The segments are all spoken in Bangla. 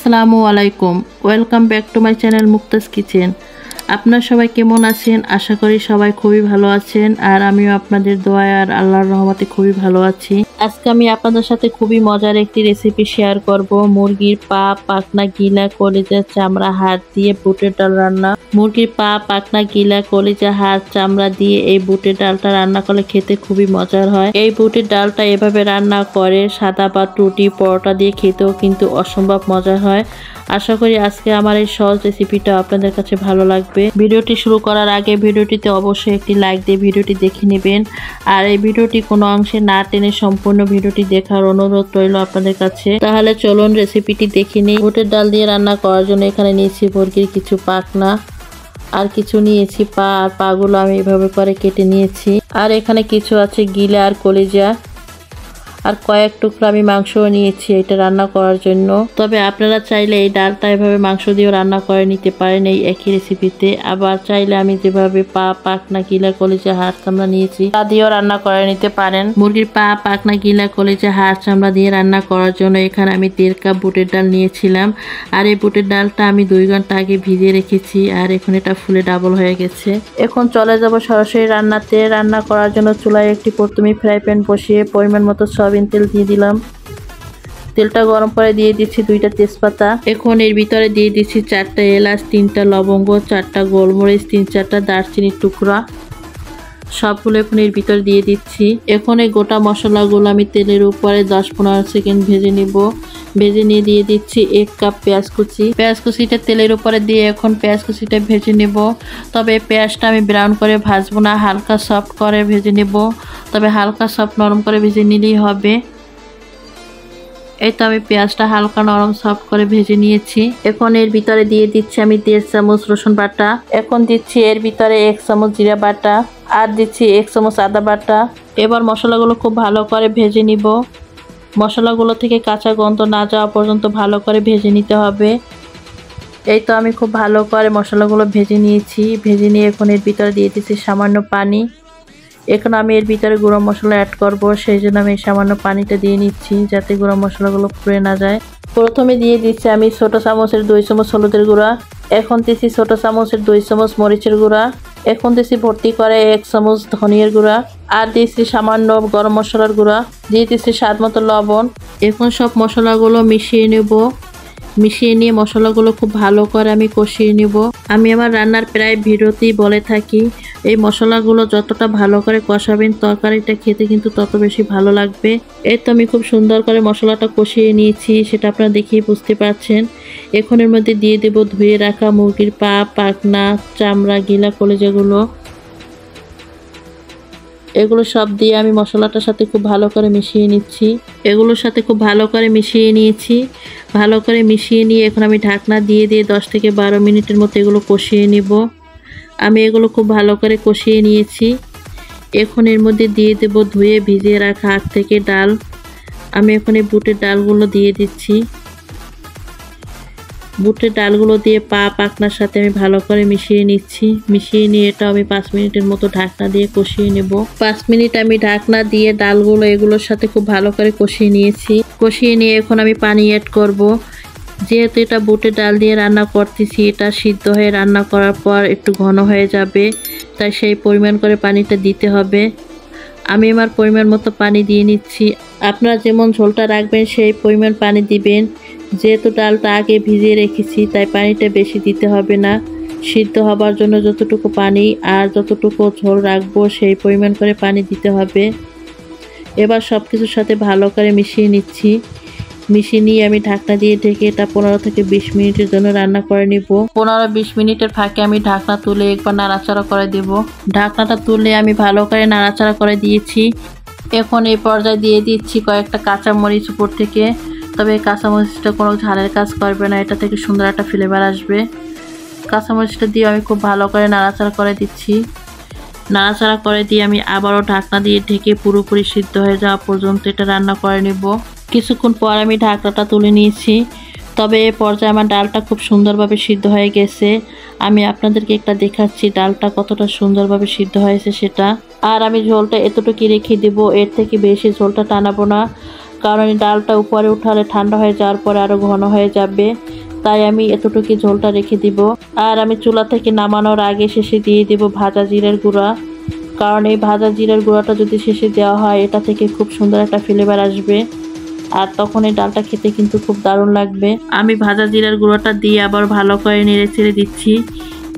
আসসালামু আলাইকুম, welcome back to my channel Mukta's kitchen. আপনারা সবাই কেমন আছেন? আশা করি সবাই খুবই ভালো আছেন, আর আমিও আপনাদের দোয়ায় আর আল্লাহর রহমতে খুবই ভালো আছি। আজকে আমি আপনাদের সাথে খুবই মজার একটি রেসিপি শেয়ার করব। মুরগির পা, পাখনা, গিলা, কলিজা, চামড়া, হাড় দিয়ে বুটের ডাল রান্না। মুরগির পা, পাখনা, গিলা, কলিজা, হাড়, চামড়া দিয়ে এই বুটের ডালটা রান্না করলে খেতে খুবই মজার হয়। এই বুটের ডালটা এভাবে রান্না করে সাদা ভাত, রুটি, পরোটা দিয়ে খেতেও কিন্তু অসম্ভব মজা হয়। আশা করি আজকে আমার এই সহজ রেসিপিটা আপনাদের কাছে ভালো লাগবে। ভিডিওটি শুরু করার আগে ভিডিওটিতে অবশ্যই একটি লাইক দিয়ে ভিডিওটি দেখে নেবেন, আর এই ভিডিওটি কোনো অংশে না টেনে সম্পূর্ণ ভিডিওটি দেখার অনুরোধ রইল আপনাদের কাছে। তাহলে চলুন রেসিপিটি দেখে নিই। বুটের ডাল দিয়ে রান্না করার জন্য এখানে নিয়েছি মুরগির কিছু পাখনা, আর কিছু নিয়েছি পা, আর পাগুলো আমি এভাবে করে কেটে নিয়েছি। আর এখানে কিছু আছে গিলা আর কলিজা, আর কয়েক টুকরা আমি মাংসও নিয়েছি এটা রান্না করার জন্য। তবে আপনারা চাইলে এই ডালটা এভাবে মাংস দিয়েও রান্না করে নিতে পারেন এই একই রেসিপিতে। আবার চাইলে আমি যেভাবে পা, পাখনা, গিলা, কলিজা, হাড়, চামড়া নিয়েছি তা দিয়েও রান্না করে নিতে পারেন। মুরগির পা, পাখনা, গিলা, কলিজা, হাড়, চামড়া দিয়ে রান্না করার জন্য এখানে আমি 1.5 কাপ বুটের ডাল নিয়েছিলাম। আর এই বুটের ডালটা আমি 2 ঘন্টা আগে ভিজিয়ে রেখেছি, আর এখন এটা ফুলে ডাবল হয়ে গেছে। এখন চলে যাব সরাসরি রান্নাতে। রান্না করার জন্য চুলায় একটি প্রথমে ফ্রাই প্যান বসিয়ে পরিমাণ মতো সয়াবিন তেল দিয়ে দিলাম। তেলটা গরম করে দিয়ে দিচ্ছি 2টা তেজপাতা। এখন এর ভিতরে দিয়ে দিচ্ছি 4টা এলাচ, 3টা লবঙ্গ, 4টা গোলমরিচ, 3-4টা দারচিনির টুকরা, সবগুলো এখন এর ভিতরে দিয়ে দিচ্ছি। এখন এই গোটা মশলাগুলো আমি তেলের উপরে 10-15 সেকেন্ড ভেজে নিব। ভেজে নিয়ে দিয়ে দিচ্ছি 1 কাপ পেঁয়াজ কুচি। পেঁয়াজ কুচিটা তেলের উপরে দিয়ে এখন পেঁয়াজ কুচিটা ভেজে নেব। তবে পেঁয়াজটা আমি ব্রাউন করে ভাজবো না, হালকা সফট করে ভেজে নেব। তবে হালকা সফট নরম করে ভেজে নিলেই হবে। এই তো আমি পেঁয়াজটা হালকা নরম সফট করে ভেজে নিয়েছি। এখন এর ভিতরে দিয়ে দিচ্ছি আমি 1.5 চামচ রসুন বাটা। এখন দিচ্ছি এর ভিতরে 1 চামচ জিরা বাটা, আর দিচ্ছি 1 চামচ আদা বাটা। এবার মশলাগুলো খুব ভালো করে ভেজে নিব। মশলাগুলো থেকে কাঁচা গন্ধ না যাওয়া পর্যন্ত ভালো করে ভেজে নিতে হবে। এই তো আমি খুব ভালো করে মশলাগুলো ভেজে নিয়েছি। ভেজে নিয়ে এখন এর ভিতরে দিয়ে দিচ্ছি সামান্য পানি। এখন আমি এর ভিতরে গুঁড়ো মশলা অ্যাড করব, সেই জন্য আমি সামান্য পানিটা দিয়ে নিচ্ছি যাতে গুঁড়ো মশলাগুলো পুড়ে না যায়। প্রথমে দিয়ে দিচ্ছি আমি ছোট চামচের 2 চামচ হলুদের গুঁড়া। এখন দিচ্ছি ছোট চামচের 2 চামচ মরিচের গুঁড়া। এখন দিচ্ছি ভর্তি করে 1 চামচ ধনিয়ার গুঁড়া, আর দিচ্ছি সামান্য গরম মশলার গুঁড়া। দিয়ে দিচ্ছি স্বাদ মতো লবণ। এখন সব মশলাগুলো মিশিয়ে নেব। মিশিয়ে নিয়ে মশলাগুলো খুব ভালো করে আমি কষিয়ে নেব। আমি আমার রান্নার প্রায় ভিডিওতেই বলে থাকি, এই মশলাগুলো যতটা ভালো করে কষাবেন তরকারিটা খেতে কিন্তু তত বেশি ভালো লাগবে। এই তো আমি খুব সুন্দর করে মশলাটা কষিয়ে নিয়েছি, সেটা আপনারা দেখেই বুঝতে পারছেন। এখন এর মধ্যে দিয়ে দেব ধুয়ে রাখা মুরগির পা, পাখনা, চামড়া, গিলা, কলিজাগুলো। এগুলো সব দিয়ে আমি মশলাটার সাথে খুব ভালো করে মিশিয়ে নিচ্ছি। এগুলোর সাথে খুব ভালো করে মিশিয়ে নিয়েছি। ভালো করে মিশিয়ে নিয়ে এখন আমি ঢাকনা দিয়ে 10 থেকে 12 মিনিটের মতো এগুলো কষিয়ে নিব। আমি এগুলো খুব ভালো করে কষিয়ে নিয়েছি। এখন এর মধ্যে দিয়ে দেব ধুয়ে ভিজিয়ে রাখা 8 থেকে ডাল। আমি এখন এই বুটের ডালগুলো দিয়ে দিচ্ছি। বুটের ডালগুলো দিয়ে পা, পাখনার সাথে আমি ভালো করে মিশিয়ে নিচ্ছি। মিশিয়ে নিয়ে এটা আমি 5 মিনিটের মতো ঢাকনা দিয়ে কষিয়ে নেব। 5 মিনিট আমি ঢাকনা দিয়ে ডালগুলো এগুলোর সাথে খুব ভালো করে কষিয়ে নিয়েছি। কষিয়ে নিয়ে এখন আমি পানি অ্যাড করব। যেহেতু এটা বুটের ডাল দিয়ে রান্না করতেছি, এটা সিদ্ধ হয়ে রান্না করার পর একটু ঘন হয়ে যাবে, তাই সেই পরিমাণ করে পানিটা দিতে হবে। আমি আমার পরিমাণ মতো পানি দিয়ে নিচ্ছি। আপনারা যেমন ঝোলটা রাখবেন সেই পরিমাণ পানি দিবেন। যেহেতু ডালটা আগে ভিজিয়ে রেখেছি তাই পানিটা বেশি দিতে হবে না। সিদ্ধ হবার জন্য যতটুকু পানি আর যতটুকু ঝোল রাখবো সেই পরিমাণ করে পানি দিতে হবে। এবার সব কিছুর সাথে ভালো করে মিশিয়ে নিচ্ছি। মিশিয়ে নিয়ে আমি ঢাকনা দিয়ে ঢেকে এটা 15 থেকে 20 মিনিটের জন্য রান্না করে নিব। 15-20 মিনিটের ফাঁকে আমি ঢাকনা তুলে একবার নাড়াচাড়া করে দেব। ঢাকনাটা তুলে আমি ভালো করে নাড়াচাড়া করে দিয়েছি। এখন এই পর্যায়ে দিয়ে দিচ্ছি কয়েকটা কাঁচামরিচ উপর থেকে। তবে এই কাঁচামরিচটা কোনো ঝালের কাজ করবে না, এটা থেকে সুন্দর একটা ফ্লেভার আসবে। কাঁচামরিচটা দিয়ে আমি খুব ভালো করে নাড়াচাড়া করে দিচ্ছি। নাড়াচাড়া করে দিয়ে আমি আবারও ঢাকনা দিয়ে ঢেকে পুরোপুরি সিদ্ধ হয়ে যাওয়া পর্যন্ত এটা রান্না করে নেব। কিছুক্ষণ পর আমি ঢাকনাটা তুলে নিয়েছি। তবে এই পর্যায়ে আমার ডালটা খুব সুন্দরভাবে সিদ্ধ হয়ে গেছে। আমি আপনাদেরকে একটা দেখাচ্ছি ডালটা কতটা সুন্দরভাবে সিদ্ধ হয়েছে সেটা। আর আমি ঝোলটা এতটুকু রেখে দেব, এর থেকে বেশি ঝোলটা টানাবো না, কারণ এই ডালটা উপরে উঠালে ঠান্ডা হয়ে যাওয়ার পরে আরও ঘন হয়ে যাবে। তাই আমি এতটুকু ঝোলটা রেখে দিব। আর আমি চুলা থেকে নামানোর আগে শেষে দিয়ে দিব ভাজা জিরার গুঁড়া, কারণ এই ভাজা জিরার গুঁড়াটা যদি শেষে দেওয়া হয় এটা থেকে খুব সুন্দর একটা ফ্লেভার আসবে, আর তখন এই ডালটা খেতে কিন্তু খুব দারুণ লাগবে। আমি ভাজা জিরার গুঁড়োটা দিয়ে আবার ভালো করে নেড়ে ছেড়ে দিচ্ছি।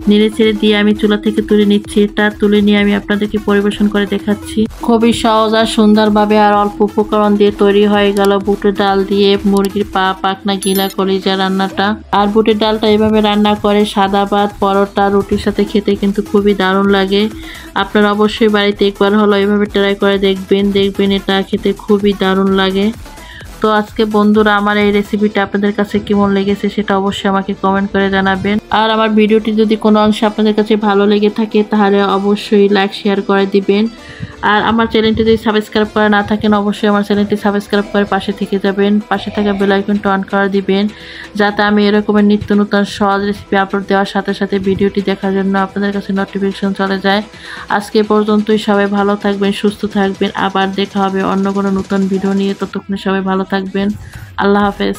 নেড়ে ছেড়ে দিয়ে আমি চুলা থেকে তুলে নিচ্ছি। এটা তুলে নিয়ে আমি আপনাদেরকে পরিবেশন করে দেখাচ্ছি। খুবই সহজ আর সুন্দরভাবে আর অল্প উপকরণ দিয়ে তৈরি হয়ে গেল বুটের ডাল দিয়ে মুরগির পা পাখনা গিলা কলিজা রান্নাটা। আর বুটের ডালটা এভাবে রান্না করে সাদা ভাত, পরোটা, রুটির সাথে খেতে কিন্তু খুবই দারুণ লাগে। আপনারা অবশ্যই বাড়িতে একবার হলো এভাবে ট্রাই করে দেখবেন এটা খেতে খুবই দারুণ লাগে। তো আজকে বন্ধুরা আমার এই রেসিপিটা আপনাদের কাছে কেমন লেগেছে সেটা অবশ্যই আমাকে কমেন্ট করে জানাবেন। আর আমার ভিডিওটি যদি কোনো অংশে আপনাদের কাছে ভালো লেগে থাকে তাহলে অবশ্যই লাইক শেয়ার করে দিবেন। আর আমার চ্যানেলটি যদি সাবস্ক্রাইব করে না থাকেন অবশ্যই আমার চ্যানেলটি সাবস্ক্রাইব করে পাশে থেকে যাবেন, পাশে থাকা বেল আইকনটা অন করে দিবেন, যাতে আমি এরকমের নিত্য নতুন সহজ রেসিপি আপলোড দেওয়ার সাথে সাথে ভিডিওটি দেখার জন্য আপনাদের কাছে নোটিফিকেশন চলে যায়। আজকে পর্যন্তই, সবাই ভালো থাকবেন, সুস্থ থাকবেন। আবার দেখা হবে অন্য কোনো নতুন ভিডিও নিয়ে। ততক্ষণে সবাই ভালো থাকবেন। আল্লাহ হাফেজ।